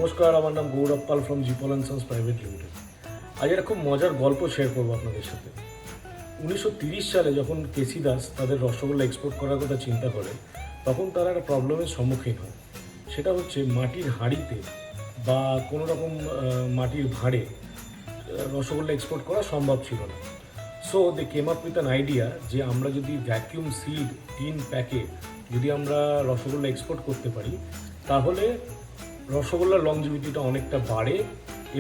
নমস্কার, আমার নাম গৌরব পাল ফ্রম জিপল অ্যান্ড সন্স প্রাইভেট লিমিটেড। আজ একটা খুব মজার গল্প শেয়ার করবো আপনাদের সাথে। 1930 সালে যখন কেসি দাস তাদের রসগোল্লা এক্সপোর্ট করার কথা চিন্তা করে, তখন তারা একটা প্রবলেমের সম্মুখীন হয়। সেটা হচ্ছে মাটির হাঁড়িতে বা কোনো রকম মাটির ভাঁড়ে রসগোল্লা এক্সপোর্ট করা সম্ভব ছিল না। So they came up with an idea যে আমরা যদি ভ্যাকিউম সিড টিন প্যাকে যদি আমরা রসগোল্লা এক্সপোর্ট করতে পারি, তাহলে রসগোল্লার লংজিভিটিটা অনেকটা বাড়ে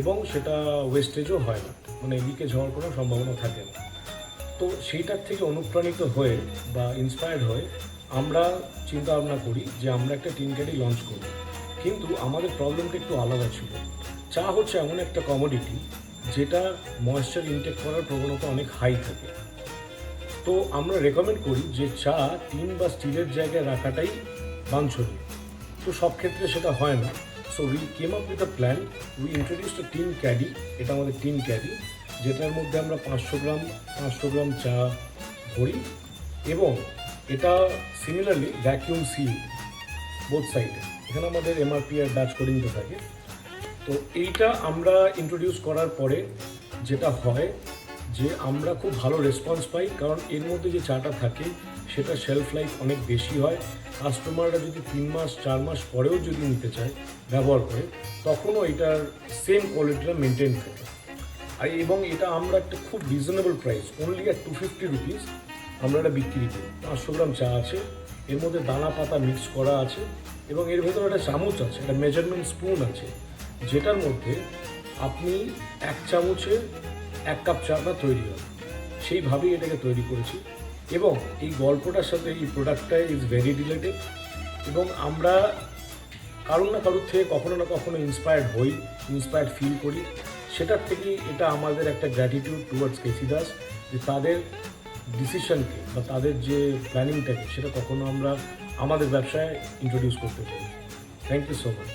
এবং সেটা ওয়েস্টেজও হয় না, মানে লিকেজ হওয়ার কোনো সম্ভাবনা থাকে না। তো সেইটার থেকে অনুপ্রাণিত হয়ে বা ইন্সপায়ার্ড হয়ে আমরা চিন্তা ভাবনা করি যে আমরা একটা টিন ক্যাডি লঞ্চ করব। কিন্তু আমাদের প্রবলেমটা একটু আলাদা ছিল। চা হচ্ছে এমন একটা কমোডিটি যেটা ময়েশ্চার ইনটেক করার প্রবণতা অনেক হাই থাকে। তো আমরা রেকমেন্ড করি যে চা টিন বা স্টিলের জায়গায় রাখাটাই বাঞ্ছনীয়। তো সব ক্ষেত্রে সেটা হয় না। So we came up with a plan, we introduced a tin ক্যাডি। এটা আমাদের টিন ক্যাডি, যেটার মধ্যে আমরা 500 গ্রাম চা ভরি এবং এটা সিমিলারলি ভ্যাকিউম সিল বোথ সাইডে। এখানে আমাদের এমআরপি আর ব্যাচ কোডিংটা থাকে। তো এইটা আমরা ইন্ট্রোডিউস করার পরে যেটা হয় যে আমরা খুব ভালো রেসপন্স পাই, কারণ এর মধ্যে যে চাটা থাকে সেটা শেলফ লাইফ অনেক বেশি হয়। কাস্টমাররা যদি 3 মাস 4 মাস পরেও যদি নিতে চায় ব্যবহার করে, তখনও এটার সেম কোয়ালিটিটা মেনটেন থাকে। আর এবং এটা আমরা একটা খুব reasonable price, only at 250 rupees আমরা এটা বিক্রি করি। 500 গ্রাম চা আছে, এর মধ্যে দানা পাতা মিক্স করা আছে এবং এর ভেতরে একটা চামচ আছে, একটা মেজারমেন্ট স্পুন আছে, যেটার মধ্যে আপনি 1 চামচে 1 কাপ চাটা তৈরি হবে। সেইভাবেই এটাকে তৈরি করেছি এবং এই গল্পটার সাথে এই প্রোডাক্টটা ইজ ভেরি রিলেটেড এবং আমরা কারোর না কারোর থেকে কখনো না কখনো ইন্সপায়ার্ড ফিল করি। সেটার থেকেই এটা আমাদের একটা গ্র্যাটিটিউড টুয়ার্ডস কেসি দাস, যে তাদের ডিসিশনকে বা তাদের যে প্ল্যানিংটাকে সেটা কখনো আমরা আমাদের ব্যবসায় ইন্ট্রোডিউস করতে পারি। Thank you so much.